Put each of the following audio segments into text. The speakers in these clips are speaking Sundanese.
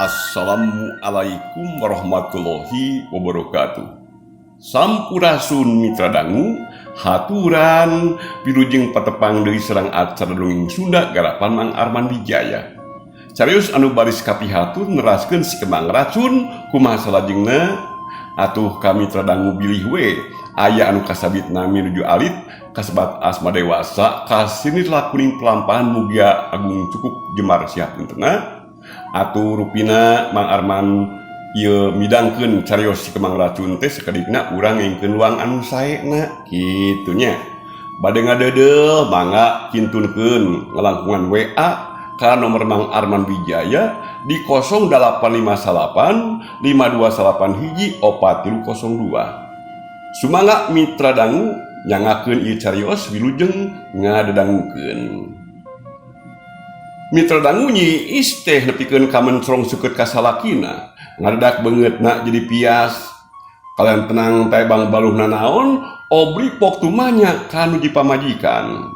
Assalamualaikum warahmatullahi wabarakatuh. Sampurasun mitra dangu, haturan pilujeng patepang deui sareng acara dongeng Sunda garapan Mang Arman Wijaya. Carios anu baris kapihatur neraskeun si kemang racun kumaha salajengna atuh ka mitra dangu bilih we aya anu kasabitna minuju alit kasebat asma dewasa kasinit lakuning pelampahan mugia agung cukup jemar siap puntenna. Atuh rupina Mang Arman ieu midangkeun carios si kemang racun teh sakedikna urang ngengkeun luang anu saena kitu nya. Bade ngadedel mangga kintunkeun ngalangkungan WA ka nomor Mang Arman Wijaya di 0859 528 4302. Sumangga mitra dangu nyangakeun ieu carios wilujeng ngadedangukeun. Mitra dangu nyi isteh nepikeun ka mencrong sukeut ka salakina ngadedak beungeutna jadi pias. Kalian tenang teh bang baluhna naon obri pok tumanya ka nu dipamajikan.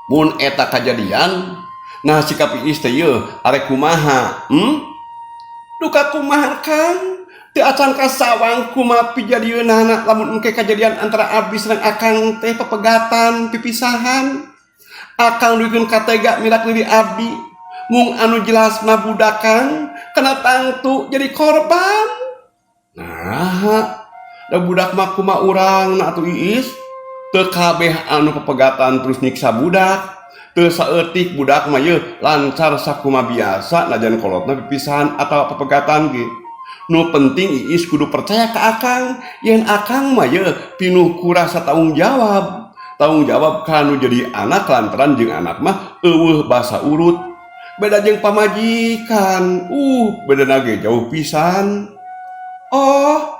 Mun eta kajadian nah sikap isteh ieu arek kumaha? Duka kumaha Kang? Teu acan kasawang kumaha pijadieunana lamun engke kajadian antara abdi sareng akang teh pepegatan pipisahan. Akang duikeun katega mirak diri abdi mung anu jelasna budakan kena tangtu jadi korban. Nah, da budak mah kumaha urangna atuh Iis? Teu kabeh anu pepegatan terus nyiksa budak, teu saeutik budak mah yeuh lancar sakumaha biasa najan kolotna pipisahan atawa pepegatan ge. Nu penting Iis kudu percaya ka akang yen akang mah yeuh pinuh ku rasa tanggung jawab. Tanggung jawab kanu jadi anak lantaran jeung anak mah eueuh basa urut. Beda jeung pamajikan. Bedana ge jauh pisan. Oh,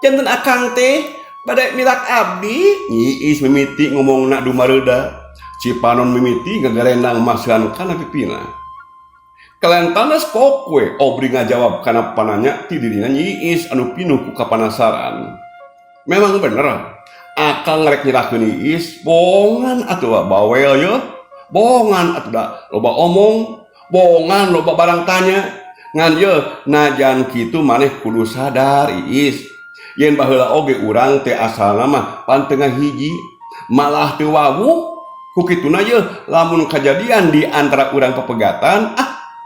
janten akang teh bade milak abdi. Iis mimiti ngomongna dumareuda. Cipanon mimiti ngagarendang maseuhan kana pipina. Kalantanes kok we obri ngajawab kana pananya ti dirina Iis anu pinuh ku kapanasaran. Memang bener. Akang ngarek nyerahkeun Iis bohongan atuh bawel ye, bohongan atuh da loba omong, bohongan loba barang tanya. Ngan ye najan kitu maneh kudu sadar Iis yen baheula oge urang teh asalna mah pantengah hiji malah teu wawu. Ku kituna ye lamun kajadian di antara urang pepegatan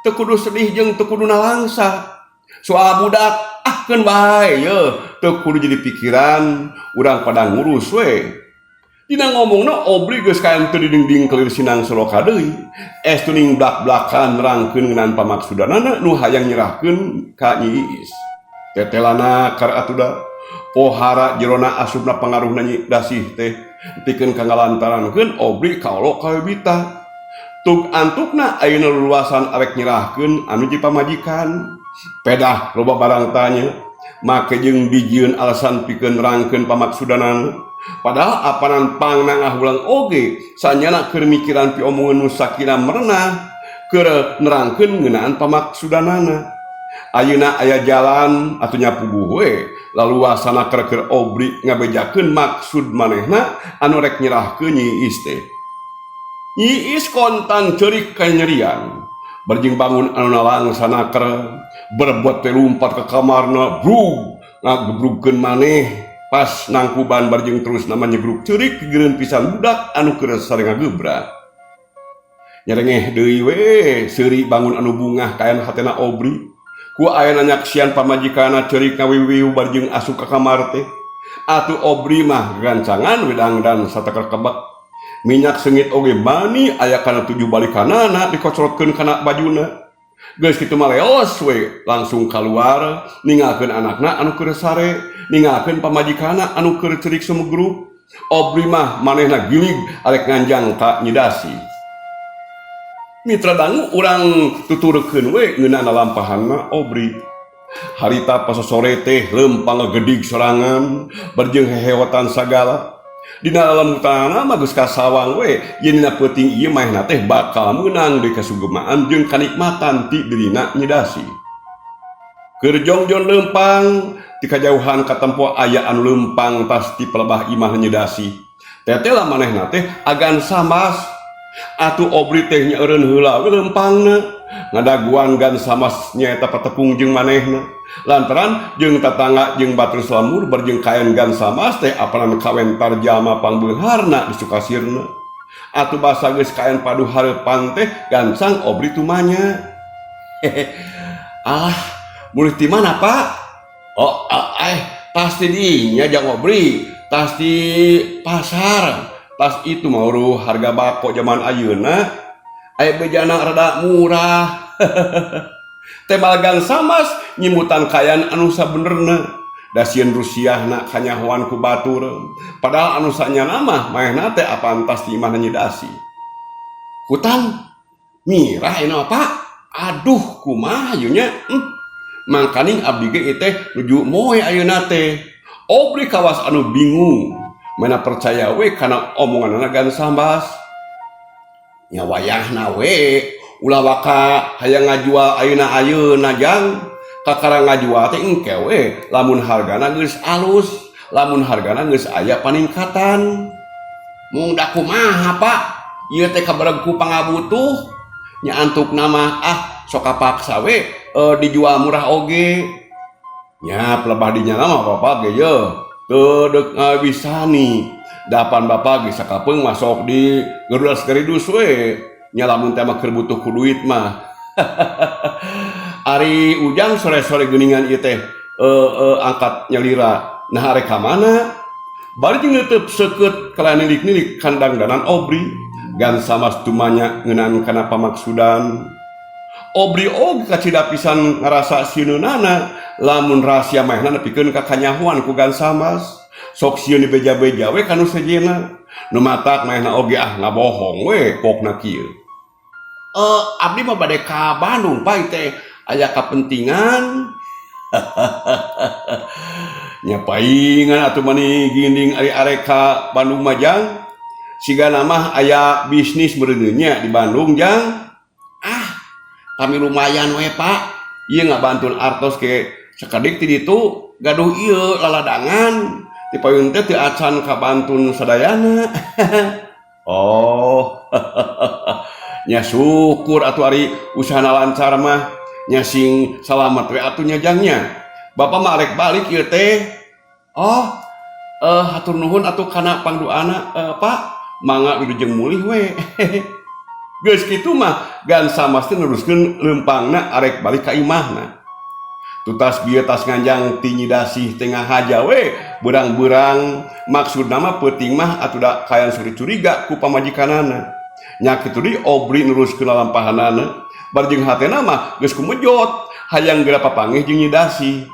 teu kudu sedih jeung teu kudu nalangsa. Soal budak keun bae ye teu kudu jadi pikiran urang pada ngurus we. Dina ngomongna obri geus kaen teu didingding kelir sinang soloka deui. Estu ning blak-blakan nerangkeun ngeunaan pamaksudanana nu hayang nyerahkeun ka Nyi Iis. Tetelana kar atuda pohara jerona asupna pangaruhna Nyi Dasih teh pikeun kangalantarankeun obri kaolo ka bita. Tug antukna ayeuna luluasan arek nyerahkeun anu dipamajikan. Pedah loba barang tanya make jeung dijieun alasan pikeun nerangkeun pamaksudanan. Padahal apanan pangna ngahulang oge sanyana keur mikiran pi omongeun nu sakina merenah keur nerangkeun ngeunaan pamaksudanana. Ayeuna aya jalan atuh nyapuguh we laluasana keur obri ngabejakeun maksud manehna anu rek nyerahkeun Nyi Iis teh. Nyi Iis kontan ceurik kanyerian barjing bangun anu nalangsana keur berbuat pelumpat ke kamarna brug ngagebrugkeun maneh pas nangkuban barjing terus nama nyegruk ceurik geureun pisan budak anu keur sare ngagebrak. Nyerengeh deui we seuri bangun anu bungah kaen hatena obri ku ayeuna nyaksian pamajikanna ceurik ngawiwiu barjing asup ka kamar teh. Atuh obri mah gancangan wedang dan satakar kebak minyak sengit oge bani aya kana 7 balikanana dikocorotkeun kana bajuna. Geus kitu mah leos we langsung kaluar ninggalkeun anakna anu keur sare, ninggalkeun pamajikanna anu keur ceurik sumegruk. Obri mah manehna gilig arek nganjang ka Nyi Dasih. Mitra dangu urang tuturkeun we ngeunana lampahanna obri. Harita pas sore teh lempang ngegedig sorangan barjing hehewotan sagala. Dina alam utana mah geus kasawang we yen dina peuting ieu manehna teh bakal meunang deui kasugemaan jeung kanikmatan ti dirina Nyi Dasih. Keur jongjon lempang ti kajauhan katempo aya anu lempang tas ti pelebah imah Nyi Dasih. Tetela manehna teh agan sambas. Atuh obri teh nyeureun heula we lempangna ngadaguan gan samas nyaeta patepung jeung manehna lantaran jeung tatangga jeung batur selamur berjeng kaen gan samas teh apanan kawentar jalma pangbeulharna di Sukasirna atuh basa geus kaen padu hareupan teh gansang obri tumanya. Ah mulih ti mana Pak? Oh tas di dinya jang obri, tas di pasar, tas itu mau harga bako zaman ayeuna aya bejana rada murah. Tebal gang samas nyimutan kayan anu sabenerna da sieun Rusiahna kanyahoan ku batur padahal anu sanyana mah maehna teh apaan tas di imahna nyidasi hutang mirah ena Pak. Aduh kumaha ieu nya mangkaning abdi ge teh nuju moe ayeuna teh obri kawas anu bingung mana percaya we kana omonganna gan sambas nya wayahna we ulah waka hayang ngajual ayeuna jang kakara ngajual teh engke we lamun hargana geus alus lamun hargana geus aya paningkatan mung da kumaha Pak ieu teh kabareg ku pangabutuh nya antuk nama sok kapaksa we dijual murah oge nya pelebah dinya mah bapak ge ye teu deuk ngabisani dapan bapak ge sakapeung masuk di gerudas-geridus we nya lamun teh mah keur butuh ku duit mah. Ari ujang sore-sore geuningan ieu teh angkat nyalira nah arek ka mana bari jeung neuteub seukeut kalanilik-nilik kandang danan obri gan samas tumanya ngeunaan kana pamaksudan. Obri og kacida pisan ngarasa sieunana lamun rahasia maehna nepikeun ka kanyahoan ku gan samas sok sieun dibeja-beja we kanu sejena nu matak maehna oge ngabohong we pokna kieu. Abdi mah bade ka Bandung Pak teh aya kapentingan. Nya paingan atuh mani ginding ari arek ka Bandung mah jang sigana mah aya bisnis bereunnya di Bandung jang. Kami lumayan we Pak ieu ngabantun artos ke sakadik ti ditu gaduh ieu laladangan ti payun teh teu acan kabantun sadayana. Oh nya syukur atuh ari usahana lancar mah nya sing salamet we atuh nya jangnya Bapak mah arek balik ieu teh. Oh hatur nuhun atuh kana pangduana Pak mangga wilujeng mulih we. Geus kitu mah gan samas teh neruskeun leumpangna arek balik ka imahna. Tutas bieu tas nganjang ti nyidasih tengah haja we beurang-beurang maksudna mah peuting mah atuh da kayan suri curiga ku pamajikanana. Nya kitu deui obri neruskeun lalampahanana bar jeung hatena mah geus kumejot hayang geura papanggih jeung nyidasih.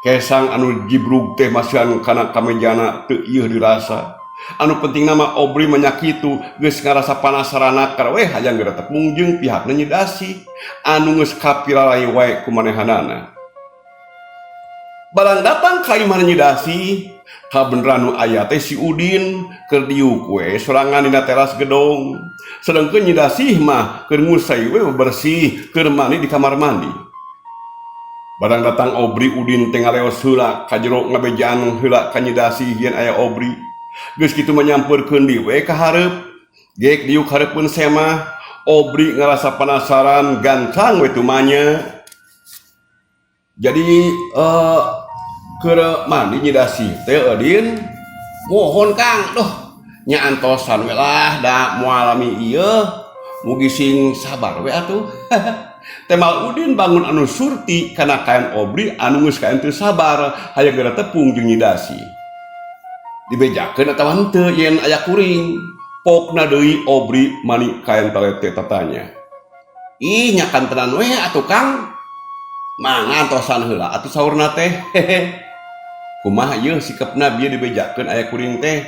Kesang anu jibrug teh masihan kana kamejana teu ieuh dirasa. Anu penting nama obri menyakitu geus ngarasa panasaran akar we hayang geura tepung jeung pihakna nyidasi anu geus kapilalai wae kumanehanana. Barang datang ka imah nyidasi kabeneran nu aya teh si Udin keur diuk we sorangan dina teras gedong sedengkeun nyidasi mah keur ngusai we bersih keur mandi di kamar mandi. Barang datang obri Udin teh ngaleos heula ka jero ngabejaan heula ka nyidasi yen aya obri. Geus kitu menyampurkeun di we ka hareup geuk diuk hareupeun semah obri ngarasa penasaran gancang we tumanya. Jadi keur mandi nyidasi teh Udin mohon Kang duh nya antosan we lah da moal lami ieu mugi sing sabar we atuh. Temal Udin bangun anu surti kana kaen obri anu geus kaen teu sabar hayang geura tepung jeung nyidasi. Dibejakeun atawa henteu yen aya kuring pokna deui obri mani kaen talete tatanya. Ih nyakan tenan we atuh Kang mangga antosan heula atuh saurna teh. Kumaha ieu sikepna bieu dibejakeun aya kuring teh.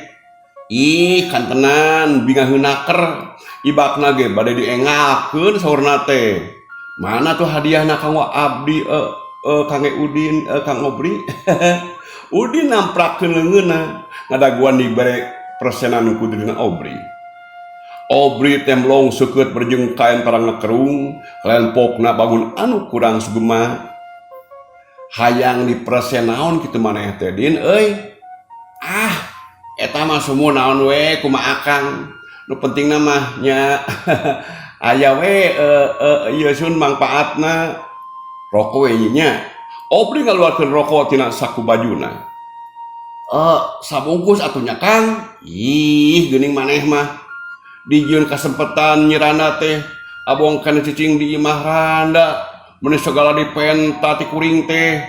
Ih kan tenan bingaheun naker ibakna ge bade diengakeun saurna teh. Mana tuh hadiahna kanggo abdi Kang Udin Kang Obri. Udin namprakeun leungeunna ngadaguan dibere persenan ku dina obri. Obri temlong seukeut berjeng kaen parang ngekerung kalian pokna bangun anu kurang sugema. Hayang dipersen naon kitu maneh teh Din euy. Eta mah semua naon we kumaha Akang. Nu pentingna mah nya aya we ieu sun mangpaatna rokok we nya. Obri ngaluarkeun rokok tina saku bajuna. Sabungkus atunya Kang. Ih, geuning maneh mah. Dijieun kasempetan nyirana teh abong kana cicing di imah randa. Mun segala dipenta ti kuring teh.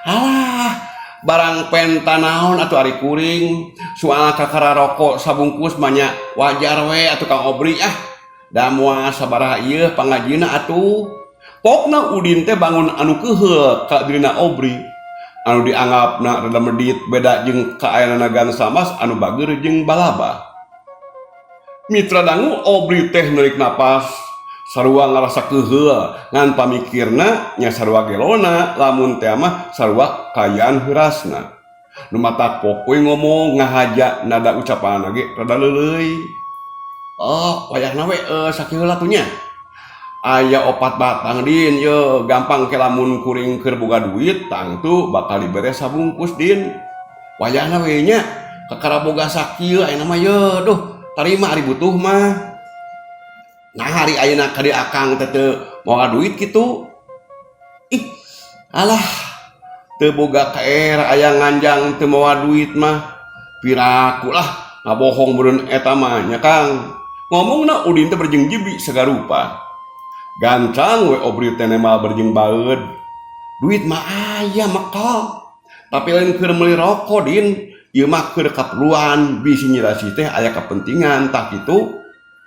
Alah, barang penta naon atuh ari kuring. Soal kakara rokok sabungkus mah nya wajar we atuh Kang Obri da moal sabaraha ieu pangajina atuh. Pokna Udin teh bangun anu keheul ka dirina Obri. Anu dianggapna rada medit beda jeung kaayana Gansa Mas anu bageur jeung balaba. Mitra dangu Obri teh neurik napas sarua ngarasa keheul ngan pamikirna nya sarua gelona lamun teh mah sarua kayaan heurasna. Nu matak pokoe ngomong ngahaja nada ucapan ge rada leuleuy. Wayahna we sakiheula atuh nya. Aya 4 batang din ye gampang ke lamun kuring keur boga duit tangtu bakal dibere sabungkus din. Wayahna we nya kakara boga sakieu ayeuna mah ye duh tarima ari butuh mah. Nah hari ayeuna ka di akang teu moal duit kitu. Ih alah teu boga kaera aya nganjang teu moal duit mah piraku lah ngabohong beureun eta mah nya Kang. Ngomongna Udin teh berjeng jibi sagarupa. Gancang we Obri teh mal berjeng baeud. Duit mah aya mekal. Tapi lain keur meuli rokok din, ieu mah keur kaperluan bisi nyidasi teh aya kepentingan tah kitu.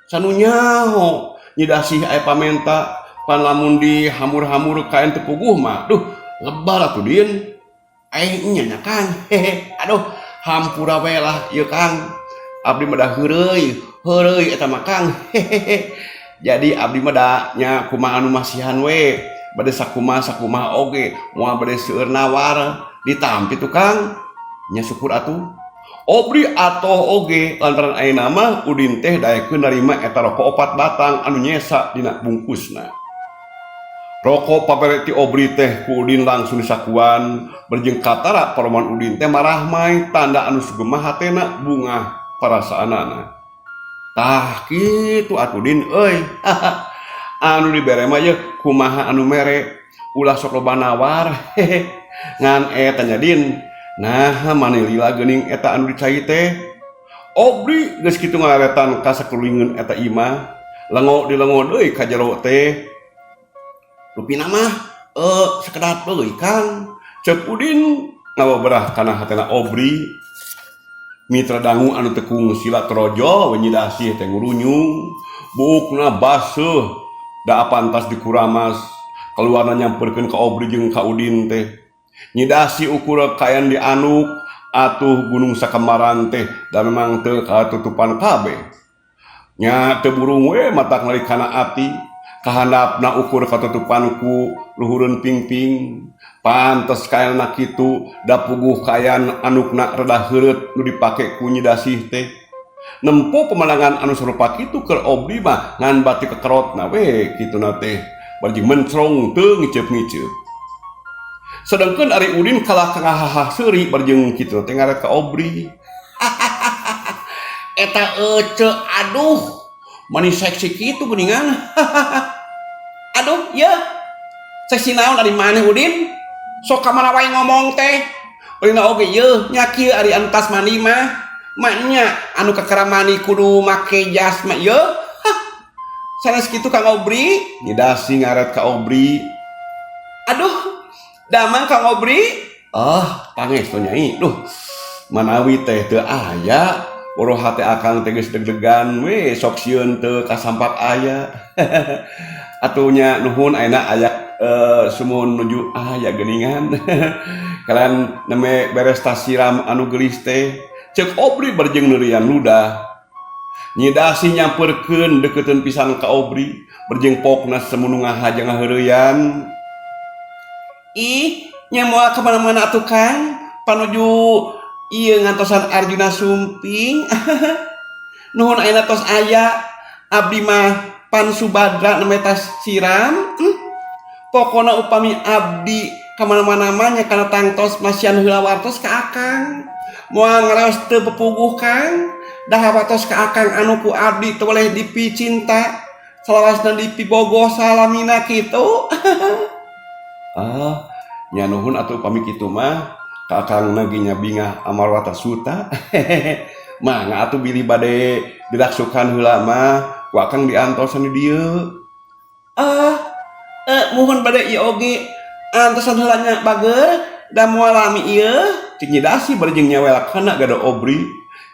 Sanu nyaho nyidasi aya pamenta pan lamun di hamur-hamur kaen teu puguh mah. Duh, lebar atuh din. Nya Kang. Aduh, hampura we lah ieu Kang. Abdi mah da heureuy eta mah Kang. Jadi abdi mah da nya kumaha anu masihan we bade sakumaha oge moal bade seueur nawar ditampi tuh Kang nya syukur atuh. Obri atoh oge lantaran ayeuna mah Udin teh daekeun narima eta rokok 4 batang anu nyesa dina bungkusna. Rokok pabere ti Obri teh ku Udin langsung disakuan berjeng katara paroman Udin teh marah mai tanda anu sugemah hatena bungah perasaanana. Tah kitu atuh Din euy. Anu dibere mah ye kumaha anu mere ulah sok loba nawar. Ngan eta nya Din. Nah maneh lila geuning eta anu dicai teh. Obri geus kitu ngaleretan ka sakulingeun eta imah. Lengo deui ka jero teh. Rupina mah sakedap deui Kang. Ceuk Udin ngawaberah kana hatena Obri. Mitra dangu anu tekung sila trojo wenyidasi teh ngurunyung buukna baseuh da pantas dikuramas keluarna nyamperkeun ka Obri jeung ka Udin teh nyidasi ukur kayan di anuk atuh gunung sakembaran teh da memang teu katutupan kabeh nya teu burung we matak nalikana ati kahandapna ukur katutupan ku luhureun pingping. Pantes kayanna kitu da puguh kayan anukna rada heureut nu dipake ku nyidasih teh. Nempo pemandangan anu sarupa kitu keur Obri mah ngan bati kekerotna we kituna teh barjing mencrong teu ngiceup-ngiceup. Sedengkeun ari Udin kalah kangahaha seuri barjing kitu teh ngaret ka Obri. Eta ece aduh manis seksi kitu geuningan. Aduh ya seksi naon ari maneh Udin? Sok kamana wae ngomong teh. Ulina oge yeuh nya kieu ari anu tas mani mah maknya anu kakara mani kudu make jas mah yeuh. Sanes kitu Kang Obri nyidasi ngaret ka Obri. Aduh damang Kang Obri. Pangestu nyai. Duh manawi teh teu aya boro hate akang teh geus deg-degan we sok sieun teu kasampak aya. Atunya nuhun ayeuna aya sumun nuju ya geuningan. Kalian neme beres tas siram anu geulis teh ceuk Obri barjeng neurian ludah nyidasi nyamperkeun deukeuteun pisan ka Obri barjeng pokna semunu ngahaja ngaheureuyan. Ih nya moal ka mana-mana atuh Kang panuju ieu ngantosan Arjuna sumping. Nuhun ayeuna tos aya abdi mah pan Subadra neme tas siram. Pokona upami abdi kamana-mana mah nya kana tangtos masian heula wartos ka akang. Moal ngaraos teu pepuguh Kang, dah watos ka akang anu ku abdi teu boleh dipi cinta salawasna dipi bogoh salamina kitu. Ah, nya nuhun atuh pami kitu mah ka akang naginya bingah amarwata suta. Mangga atuh bilih bade dilaksukan heula mah ku akang diantosan di dieu. Mohon bade ieu oge antosan heula nya bager da moal lami ieu cik Nyi Dasi bari jeung nyawelakna gada obri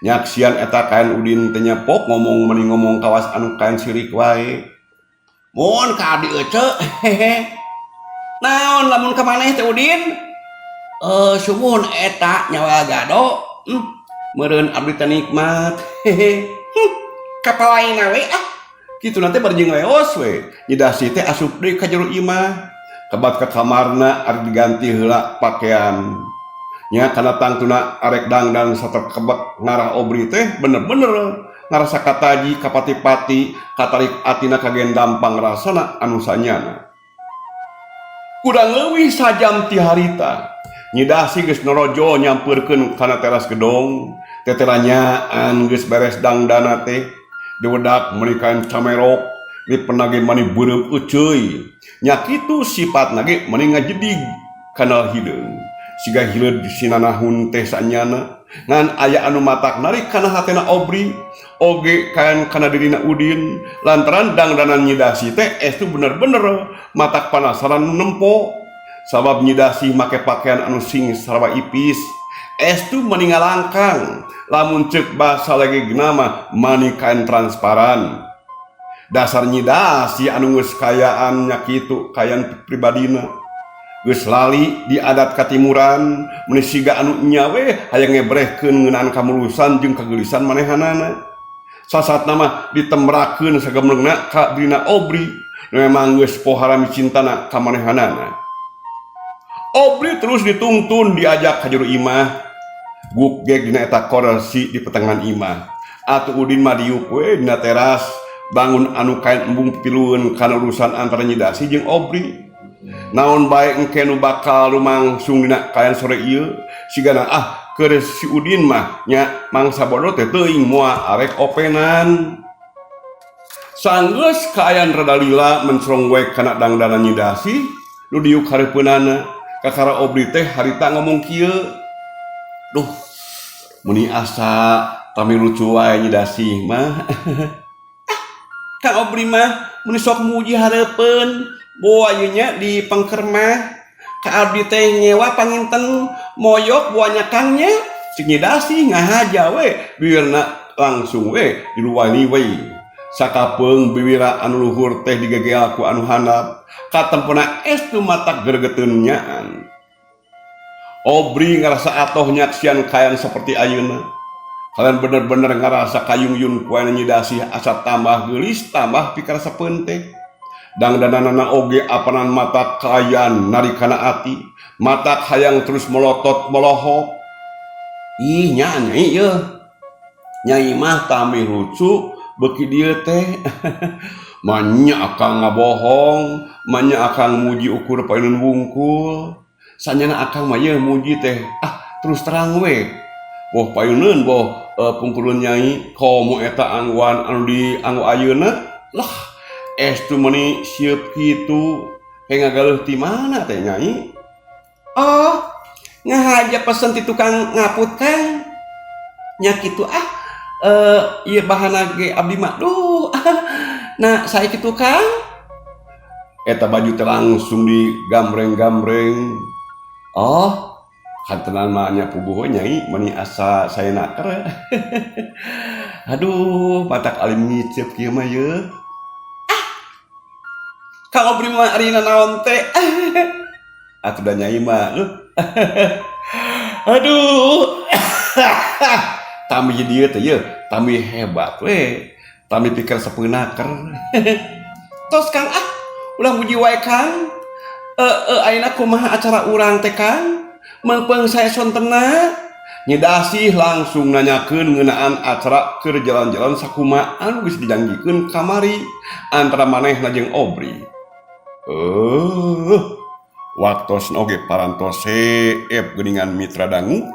nyak sian eta kaen udin teh nyepok ngomong meni ngomong kawas anu kaen sirik wae. Mun ka abdi ece. Naon lamun ka maneh teh udin? Sumun eta nyawel gado. Meureun abdi teh nikmat. Kapalaina we kitu nanti bari jeung leos we. Nyi Dasi teh asup deui ka jero imah. Kebat ke kamarna ari diganti heula pakaian. Nya kana tangtuna arek dangdang sater kebek ngarah obri teh bener-bener ngarasa kataji kapati-pati katarik atina kagen dampang rasana anu sanyana. Kurang leuwih sajam ti harita Nyi Dasi geus norojo nyampeurkeun kana teras gedong. Teteranyaan geus beres dangdana teh diwedak meuni kaen camerok dipena ge mani beureum euceuy. Nya kitu sifatna ge meuni ngajedig kana hideung. Siga hileud sinanahun teh sanyana ngan aya anu matak narik kana hatena obri oge kaen kana dirina udin lantaran dangdanan Nyi Dasi teh estu bener-bener matak panasaran nempo sabab Nyi Dasi make pakaian anu sing sarwa ipis estu meuni ngalangkang lamun ceuk basa lagi gnama mani kaen transparan. Dasar Nyi Dasi anu geus kayaan nya kitu kayan pribadina geus lali di adat katimuran meuni siga anu nya we hayang ngebrehkeun ngeunaan kamulusan jeung kageulisan manehanana. Sasatna mah ditembrakeun sagemlengna ka dina obri memang geus poharami cintana ka manehanana. Obri terus dituntun diajak ka jero imah. Guk gek dina eta kursi di pertengahan imah. Atuh udin mah diuk we dina teras bangun anu kaen embung pipilueun kana urusan antara Nyi Dasi jeung obri. Naon bae engke nu bakal lumangsung dina kayan sore ieu sigana keur si udin mah nya mangsa bodoh teh teuing moal arek openan. Sanggeus kayan rada lila mencrong we kana dangdanan Nyi Dasi nu diuk hareupeunana kakara obri teh harita ngomong kieu. Duh muni asa tami lucu wae Nyi Dasi mah. Kang obri mah muni sok muji hareupeun boa ieu nya di pangker mah ka abdi teh nyewa panginten moyok buahnya kangnya cik Nyi Dasi ngahaja we biurna langsung we diluwani we sakapeung biwira anu luhur teh digegea ku anu handap katempuna estu matak gregeteun nyaan. Obri ngarasa atoh nyaksian kayan seperti ayeuna kalian bener-bener ngarasa kayung-yung ku Nyi Dasi asa tambah geulis tambah pikarasapeun teh. Dangdanana oge apanan mata kayan narikana ati mata hayang terus melotot melohok. Ih Nyai ieu Nyai mah tami lucu beuki dieu teh. Manya akang ngabohong manya akang muji ukur paeun wungkul sanyana akang mah ieu muji teh terus terang we boh paeuneun boh pungkulun Nyai komo eta angguan anu dianggo ayeuna lah estu meuni sieup kitu kayak ngagaluh ti mana teh Nyai? Oh ngahaja pesen ti tukang ngaput Kang nya kitu ieu bahana ge abdi mah duh. Nah saya kitu Kang eta baju teh langsung digambreng-gambreng. Oh kantenan mah nya puguh Nyai meuni asa saya naker. Aduh matak alim ngicep kieu mah yeuh. Kang obri mah arina naon teh? Atuh da Nyai mah. Aduh. Tami dieu teh yeuh, tami hebat we. Tami pikir sapeunaker. Tos Kang ulah muji wae Kang. Ayeuna kumaha acara urang teh Kang? Meungpeung saya sontena. Nyi Dasi langsung nanyakeun ngeunaan acara keur jalan-jalan sakumaha anu geus dijanjikeun kamari antara manehna jeung obri. Waktos oge parantos geuningan mitra dangu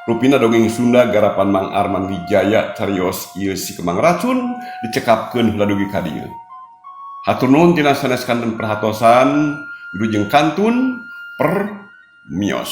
Rupina dongeng Sunda garapan Mang Arman Wijaya carios ieu si Kemang Racun dicekapkeun heula dugi ka dieu. Hatur nuhun tina sanes kanten perhatosan wilujeng kantun permios.